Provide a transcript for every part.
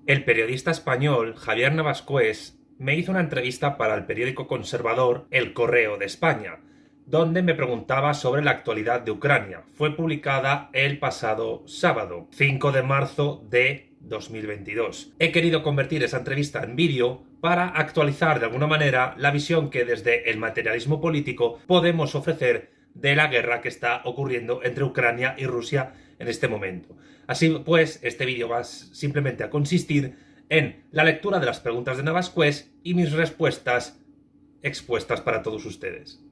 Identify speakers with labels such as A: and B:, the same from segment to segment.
A: El periodista español Javier Navascués me hizo una entrevista para el periódico conservador El Correo de España, donde me preguntaba sobre la actualidad de Ucrania. Fue publicada el pasado sábado, 5 de marzo de 2022. He querido convertir esa entrevista en vídeo para actualizar de alguna manera la visión que desde el materialismo político podemos ofrecer de la guerra que está ocurriendo entre Ucrania y Rusia en este momento. Así pues, este vídeo va simplemente a consistir en la lectura de las preguntas de Navascués y mis respuestas expuestas para todos ustedes.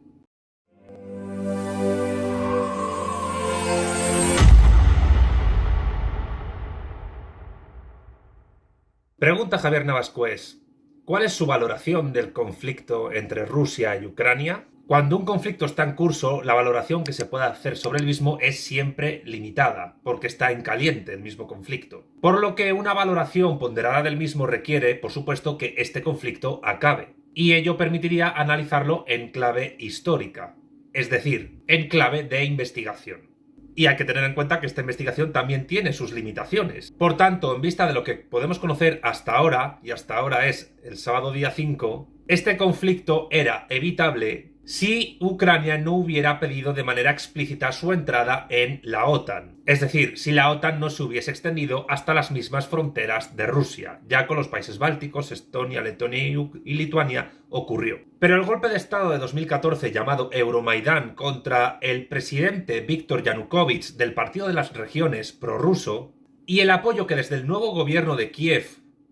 A: Pregunta Javier Navascués: ¿cuál es su valoración del conflicto entre Rusia y Ucrania? Cuando un conflicto está en curso, la valoración que se puede hacer sobre el mismo es siempre limitada, porque está en caliente el mismo conflicto. Por lo que una valoración ponderada del mismo requiere, por supuesto, que este conflicto acabe. Y ello permitiría analizarlo en clave histórica, es decir, en clave de investigación. Y hay que tener en cuenta que esta investigación también tiene sus limitaciones. Por tanto, en vista de lo que podemos conocer hasta ahora, y hasta ahora es el sábado día 5, este conflicto era evitable si Ucrania no hubiera pedido de manera explícita su entrada en la OTAN. Es decir, si la OTAN no se hubiese extendido hasta las mismas fronteras de Rusia. Ya con los países bálticos, Estonia, Letonia y Lituania ocurrió. Pero el golpe de estado de 2014 llamado Euromaidán contra el presidente Viktor Yanukovych del Partido de las Regiones prorruso y el apoyo que desde el nuevo gobierno de Kiev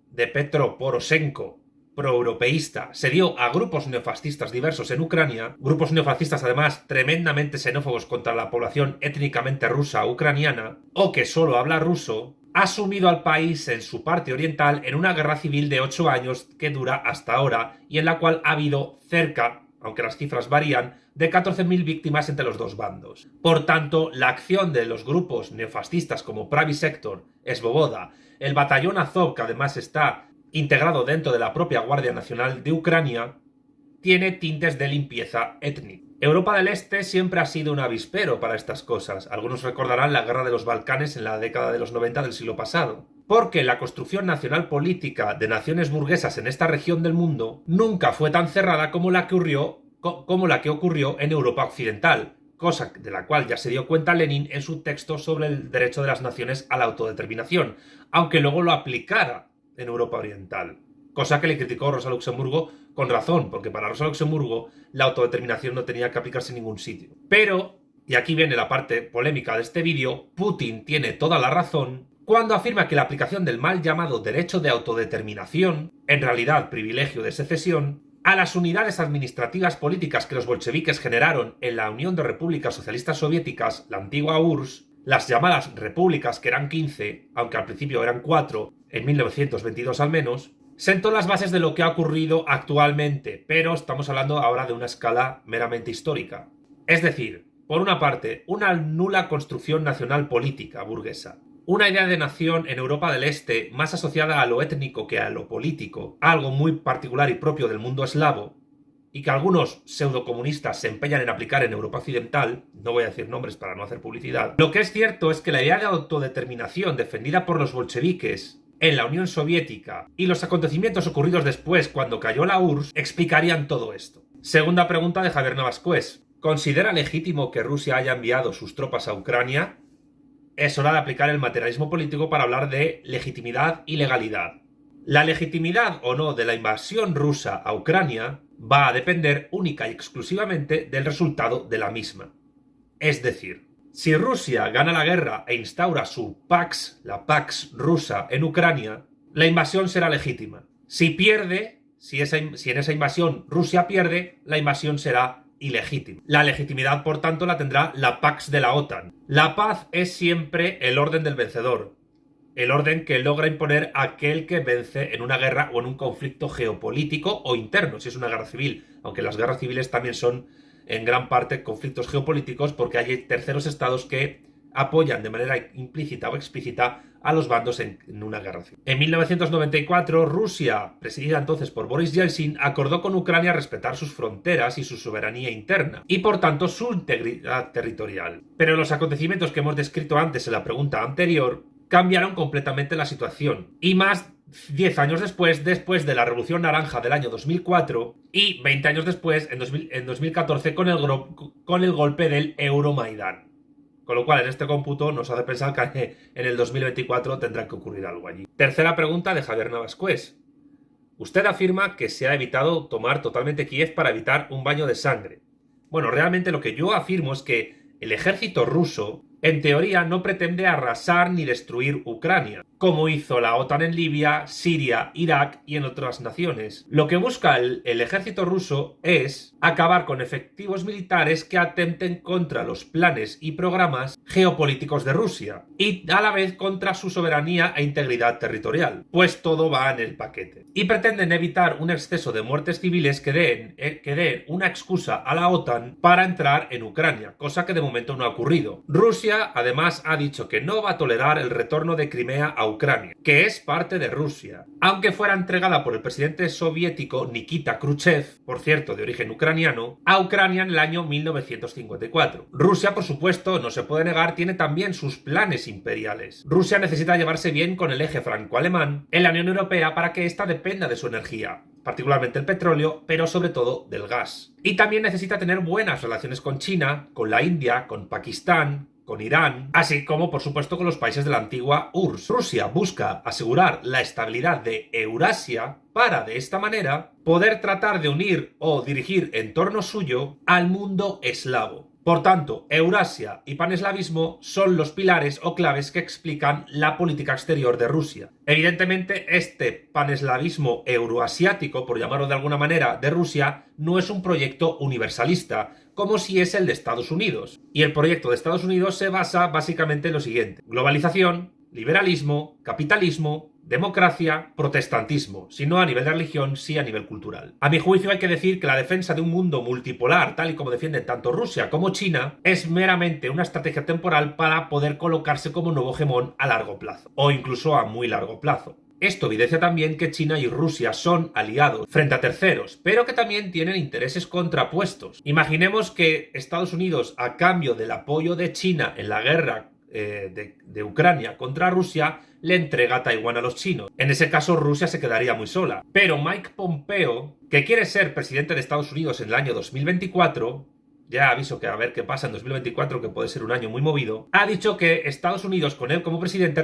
A: de Petro Poroshenko proeuropeísta se dio a grupos neofascistas diversos en Ucrania, grupos neofascistas además tremendamente xenófobos contra la población étnicamente rusa ucraniana, o que solo habla ruso, ha sumido al país en su parte oriental en una guerra civil de 8 años que dura hasta ahora y en la cual ha habido cerca, aunque las cifras varían, de 14.000 víctimas entre los dos bandos. Por tanto, la acción de los grupos neofascistas como Pravý Sektor, Svoboda, el batallón Azov, que además está integrado dentro de la propia Guardia Nacional de Ucrania, tiene tintes de limpieza étnica. Europa del Este siempre ha sido un avispero para estas cosas. Algunos recordarán la guerra de los Balcanes en la década de los 90 del siglo pasado. Porque la construcción nacional política de naciones burguesas en esta región del mundo nunca fue tan cerrada como la que ocurrió en Europa Occidental, cosa de la cual ya se dio cuenta Lenin en su texto sobre el derecho de las naciones a la autodeterminación, aunque luego lo aplicara en Europa Oriental. Cosa que le criticó Rosa Luxemburgo con razón, porque para Rosa Luxemburgo la autodeterminación no tenía que aplicarse en ningún sitio. Pero, y aquí viene la parte polémica de este vídeo, Putin tiene toda la razón cuando afirma que la aplicación del mal llamado derecho de autodeterminación, en realidad privilegio de secesión, a las unidades administrativas políticas que los bolcheviques generaron en la Unión de Repúblicas Socialistas Soviéticas, la antigua URSS, las llamadas repúblicas, que eran 15, aunque al principio eran 4, en 1922 al menos, sentó las bases de lo que ha ocurrido actualmente, pero estamos hablando ahora de una escala meramente histórica. Es decir, por una parte, una nula construcción nacional política burguesa, una idea de nación en Europa del Este más asociada a lo étnico que a lo político, algo muy particular y propio del mundo eslavo, y que algunos pseudocomunistas se empeñan en aplicar en Europa Occidental, no voy a decir nombres para no hacer publicidad. Lo que es cierto es que la idea de autodeterminación defendida por los bolcheviques en la Unión Soviética y los acontecimientos ocurridos después cuando cayó la URSS explicarían todo esto. Segunda pregunta de Javier Navascués: ¿considera legítimo que Rusia haya enviado sus tropas a Ucrania? Es hora de aplicar el materialismo político para hablar de legitimidad y legalidad. La legitimidad o no de la invasión rusa a Ucrania va a depender única y exclusivamente del resultado de la misma. Es decir, si Rusia gana la guerra e instaura su Pax, la Pax rusa en Ucrania, la invasión será legítima. Si pierde, si en esa invasión Rusia pierde, la invasión será ilegítima. La legitimidad, por tanto, la tendrá la Pax de la OTAN. La paz es siempre el orden del vencedor. El orden que logra imponer aquel que vence en una guerra o en un conflicto geopolítico o interno, si es una guerra civil, aunque las guerras civiles también son en gran parte conflictos geopolíticos porque hay terceros estados que apoyan de manera implícita o explícita a los bandos en una guerra civil. En 1994, Rusia, presidida entonces por Boris Yeltsin, acordó con Ucrania respetar sus fronteras y su soberanía interna, y por tanto su integridad territorial. Pero los acontecimientos que hemos descrito antes en la pregunta anterior cambiaron completamente la situación, y más 10 años después de la Revolución Naranja del año 2004 y 20 años después, en 2014, con el golpe del Euromaidán. Con lo cual, en este cómputo nos hace pensar que en el 2024 tendrá que ocurrir algo allí. Tercera pregunta de Javier Navascués. Usted afirma que se ha evitado tomar totalmente Kiev para evitar un baño de sangre. Bueno, realmente lo que yo afirmo es que el ejército ruso, en teoría, no pretende arrasar ni destruir Ucrania, como hizo la OTAN en Libia, Siria, Irak y en otras naciones. Lo que busca el ejército ruso es acabar con efectivos militares que atenten contra los planes y programas geopolíticos de Rusia y a la vez contra su soberanía e integridad territorial, pues todo va en el paquete. Y pretenden evitar un exceso de muertes civiles que den una excusa a la OTAN para entrar en Ucrania, cosa que de momento no ha ocurrido. Rusia además ha dicho que no va a tolerar el retorno de Crimea a Ucrania, que es parte de Rusia, aunque fuera entregada por el presidente soviético Nikita Khrushchev, por cierto de origen ucraniano, a Ucrania en el año 1954. Rusia, por supuesto, no se puede negar, tiene también sus planes imperiales. Rusia necesita llevarse bien con el eje franco-alemán en la Unión Europea para que ésta dependa de su energía, particularmente el petróleo, pero sobre todo del gas. Y también necesita tener buenas relaciones con China, con la India, con Pakistán, con Irán, así como por supuesto con los países de la antigua URSS. Rusia busca asegurar la estabilidad de Eurasia para, de esta manera, poder tratar de unir o dirigir en torno suyo al mundo eslavo. Por tanto, Eurasia y paneslavismo son los pilares o claves que explican la política exterior de Rusia. Evidentemente, este paneslavismo euroasiático, por llamarlo de alguna manera, de Rusia, no es un proyecto universalista, como si es el de Estados Unidos. Y el proyecto de Estados Unidos se basa básicamente en lo siguiente: globalización, liberalismo, capitalismo, democracia, protestantismo, si no a nivel de religión, sí a nivel cultural. A mi juicio hay que decir que la defensa de un mundo multipolar, tal y como defienden tanto Rusia como China, es meramente una estrategia temporal para poder colocarse como nuevo hegemón a largo plazo, o incluso a muy largo plazo. Esto evidencia también que China y Rusia son aliados frente a terceros, pero que también tienen intereses contrapuestos. Imaginemos que Estados Unidos, a cambio del apoyo de China en la guerra de Ucrania contra Rusia, le entrega Taiwán a los chinos. En ese caso, Rusia se quedaría muy sola. Pero Mike Pompeo, que quiere ser presidente de Estados Unidos en el año 2024, ya aviso que a ver qué pasa en 2024, que puede ser un año muy movido, ha dicho que Estados Unidos, con él como presidente,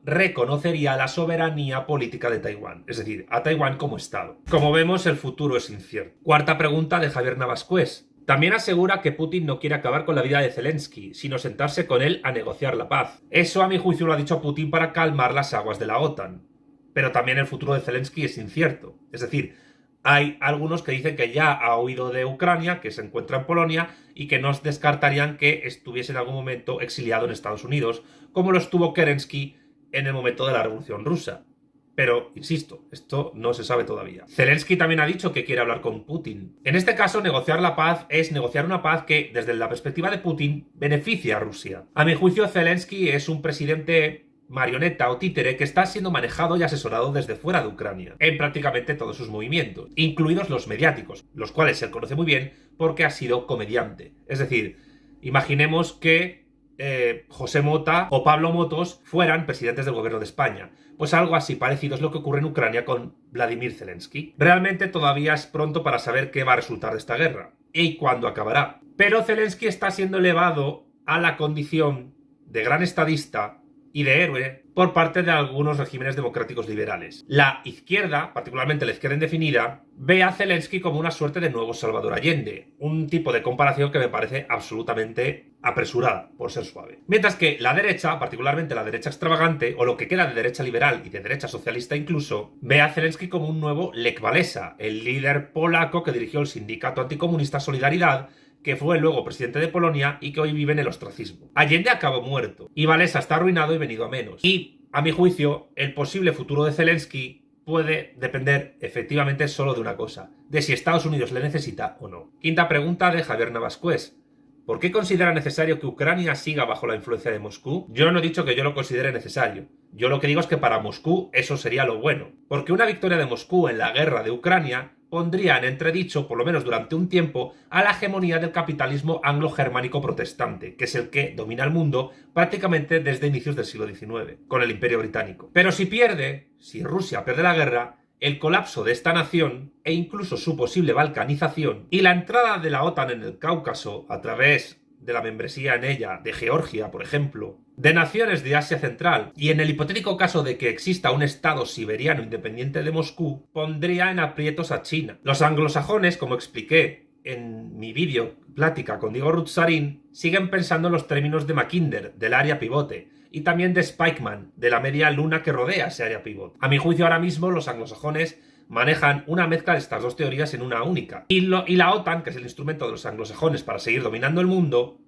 A: reconocería la soberanía política de Taiwán, es decir, a Taiwán como Estado. Como vemos, el futuro es incierto. Cuarta pregunta de Javier Navascués. También asegura que Putin no quiere acabar con la vida de Zelensky, sino sentarse con él a negociar la paz. Eso, a mi juicio, lo ha dicho Putin para calmar las aguas de la OTAN. Pero también el futuro de Zelensky es incierto. Es decir, hay algunos que dicen que ya ha huido de Ucrania, que se encuentra en Polonia y que no descartarían que estuviese en algún momento exiliado en Estados Unidos, como lo estuvo Kerensky en el momento de la Revolución Rusa. Pero, insisto, esto no se sabe todavía. Zelensky también ha dicho que quiere hablar con Putin. En este caso, negociar la paz es negociar una paz que, desde la perspectiva de Putin, beneficia a Rusia. A mi juicio, Zelensky es un presidente marioneta o títere que está siendo manejado y asesorado desde fuera de Ucrania, en prácticamente todos sus movimientos, incluidos los mediáticos, los cuales él conoce muy bien porque ha sido comediante. Es decir, imaginemos que José Mota o Pablo Motos fueran presidentes del gobierno de España. Pues algo así parecido es lo que ocurre en Ucrania con Vladimir Zelensky. Realmente todavía es pronto para saber qué va a resultar de esta guerra y cuándo acabará. Pero Zelensky está siendo elevado a la condición de gran estadista y de héroe por parte de algunos regímenes democráticos liberales. La izquierda, particularmente la izquierda indefinida, ve a Zelensky como una suerte de nuevo Salvador Allende, un tipo de comparación que me parece absolutamente apresurada, por ser suave. Mientras que la derecha, particularmente la derecha extravagante, o lo que queda de derecha liberal y de derecha socialista incluso, ve a Zelensky como un nuevo Lech Walesa, el líder polaco que dirigió el sindicato anticomunista Solidaridad, que fue luego presidente de Polonia y que hoy vive en el ostracismo. Allende acabó muerto y Walesa está arruinado y venido a menos. Y, a mi juicio, el posible futuro de Zelensky puede depender efectivamente solo de una cosa: de si Estados Unidos le necesita o no. Quinta pregunta de Javier Navascués. ¿Por qué considera necesario que Ucrania siga bajo la influencia de Moscú? Yo no he dicho que yo lo considere necesario. Yo lo que digo es que para Moscú eso sería lo bueno. Porque una victoria de Moscú en la guerra de Ucrania pondría en entredicho, por lo menos durante un tiempo, a la hegemonía del capitalismo anglo-germánico protestante, que es el que domina el mundo prácticamente desde inicios del siglo XIX, con el Imperio Británico. Pero si Rusia pierde la guerra, el colapso de esta nación e incluso su posible balcanización y la entrada de la OTAN en el Cáucaso a través de la membresía en ella de Georgia, por ejemplo, de naciones de Asia Central y en el hipotético caso de que exista un estado siberiano independiente de Moscú, pondría en aprietos a China. Los anglosajones, como expliqué en mi vídeo plática con Diego Rutzarin, siguen pensando en los términos de Mackinder, del área pivote, y también de Spikeman, de la media luna que rodea ese área pivote. A mi juicio, ahora mismo los anglosajones manejan una mezcla de estas dos teorías en una única. Y la OTAN, que es el instrumento de los anglosajones para seguir dominando el mundo,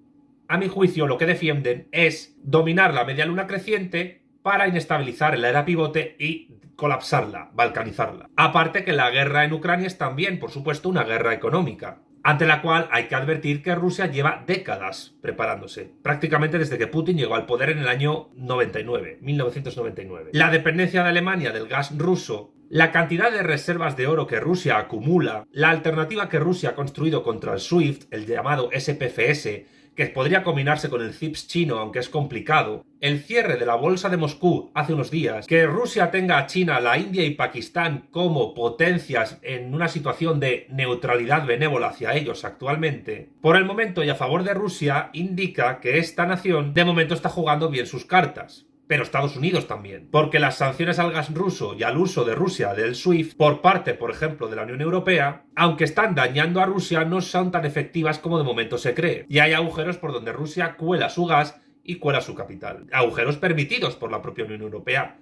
A: a mi juicio lo que defienden es dominar la media luna creciente para inestabilizar el área pivote y colapsarla, balcanizarla. Aparte que la guerra en Ucrania es también, por supuesto, una guerra económica, ante la cual hay que advertir que Rusia lleva décadas preparándose, prácticamente desde que Putin llegó al poder en el año 1999. La dependencia de Alemania del gas ruso, la cantidad de reservas de oro que Rusia acumula, la alternativa que Rusia ha construido contra el SWIFT, el llamado SPFS, que podría combinarse con el CIPS chino, aunque es complicado, el cierre de la bolsa de Moscú hace unos días, que Rusia tenga a China, la India y Pakistán como potencias en una situación de neutralidad benévola hacia ellos actualmente, por el momento y a favor de Rusia, indica que esta nación de momento está jugando bien sus cartas. Pero Estados Unidos también, porque las sanciones al gas ruso y al uso de Rusia del SWIFT por parte, por ejemplo, de la Unión Europea, aunque están dañando a Rusia, no son tan efectivas como de momento se cree. Y hay agujeros por donde Rusia cuela su gas y cuela su capital. Agujeros permitidos por la propia Unión Europea,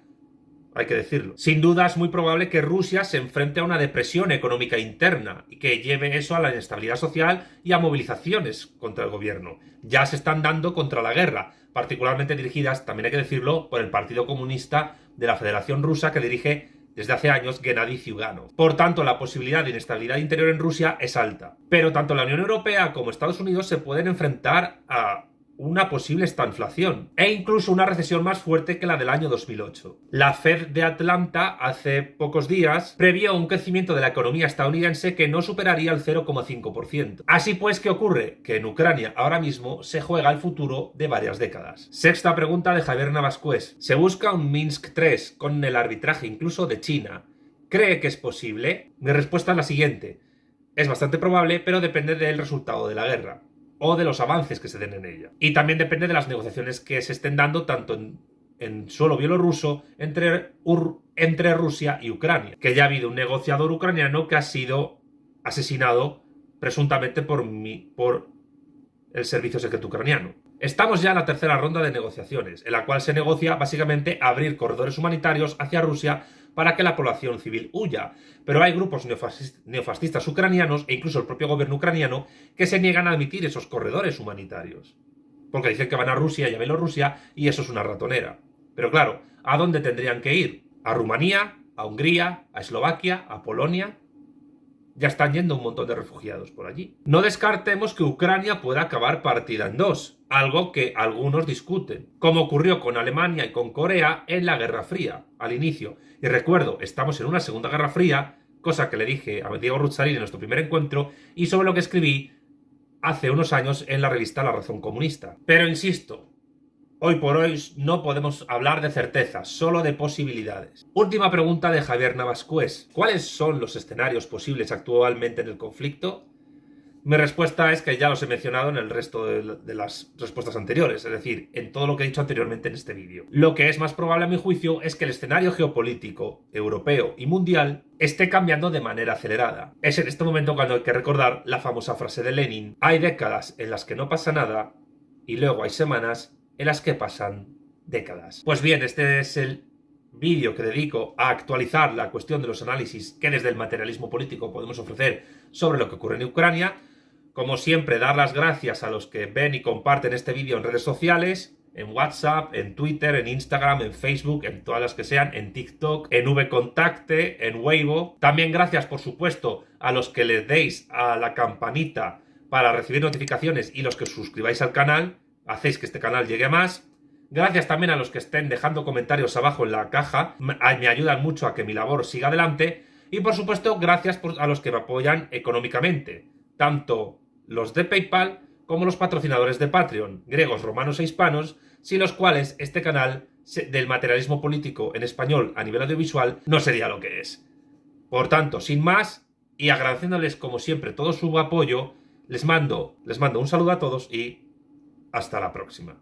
A: hay que decirlo. Sin duda es muy probable que Rusia se enfrente a una depresión económica interna y que lleve eso a la inestabilidad social y a movilizaciones contra el gobierno. Ya se están dando contra la guerra, particularmente dirigidas, también hay que decirlo, por el Partido Comunista de la Federación Rusa que dirige desde hace años Gennady Zyuganov. Por tanto, la posibilidad de inestabilidad interior en Rusia es alta. Pero tanto la Unión Europea como Estados Unidos se pueden enfrentar a una posible estanflación e incluso una recesión más fuerte que la del año 2008. La Fed de Atlanta hace pocos días previó un crecimiento de la economía estadounidense que no superaría el 0,5%. Así pues, ¿qué ocurre? Que en Ucrania ahora mismo se juega el futuro de varias décadas. Sexta pregunta de Javier Navascués. ¿Se busca un Minsk III con el arbitraje incluso de China? ¿Cree que es posible? Mi respuesta es la siguiente. Es bastante probable, pero depende del resultado de la guerra o de los avances que se den en ella. Y también depende de las negociaciones que se estén dando tanto en suelo bielorruso entre Rusia y Ucrania. Que ya ha habido un negociador ucraniano que ha sido asesinado presuntamente por el servicio secreto ucraniano. Estamos ya en la tercera ronda de negociaciones, en la cual se negocia básicamente abrir corredores humanitarios hacia Rusia para que la población civil huya. Pero hay grupos neofascistas ucranianos e incluso el propio gobierno ucraniano que se niegan a admitir esos corredores humanitarios. Porque dicen que van a Rusia y a Bielorrusia y eso es una ratonera. Pero claro, ¿a dónde tendrían que ir? ¿A Rumanía? ¿A Hungría? ¿A Eslovaquia? ¿A Polonia? Ya están yendo un montón de refugiados por allí. No descartemos que Ucrania pueda acabar partida en dos, algo que algunos discuten, como ocurrió con Alemania y con Corea en la Guerra Fría, al inicio. Y recuerdo, estamos en una Segunda Guerra Fría, cosa que le dije a Diego Rutzarin en nuestro primer encuentro, y sobre lo que escribí hace unos años en la revista La Razón Comunista. Pero insisto, hoy por hoy no podemos hablar de certezas, solo de posibilidades. Última pregunta de Javier Navascués. ¿Cuáles son los escenarios posibles actualmente en el conflicto? Mi respuesta es que ya los he mencionado en el resto de las respuestas anteriores, es decir, en todo lo que he dicho anteriormente en este vídeo. Lo que es más probable a mi juicio es que el escenario geopolítico, europeo y mundial esté cambiando de manera acelerada. Es en este momento cuando hay que recordar la famosa frase de Lenin: hay décadas en las que no pasa nada y luego hay semanas en las que pasan décadas. Pues bien, este es el vídeo que dedico a actualizar la cuestión de los análisis que desde el materialismo político podemos ofrecer sobre lo que ocurre en Ucrania. Como siempre, dar las gracias a los que ven y comparten este vídeo en redes sociales, en WhatsApp, en Twitter, en Instagram, en Facebook, en todas las que sean, en TikTok, en VKontacte, en Weibo. También gracias, por supuesto, a los que les deis a la campanita para recibir notificaciones y los que os suscribáis al canal. Hacéis que este canal llegue a más. Gracias también a los que estén dejando comentarios abajo en la caja. Me ayudan mucho a que mi labor siga adelante. Y por supuesto, gracias a los que me apoyan económicamente, tanto los de PayPal como los patrocinadores de Patreon, griegos, romanos e hispanos, sin los cuales este canal del materialismo político en español a nivel audiovisual no sería lo que es. Por tanto, sin más, y agradeciéndoles como siempre todo su apoyo, les mando un saludo a todos y hasta la próxima.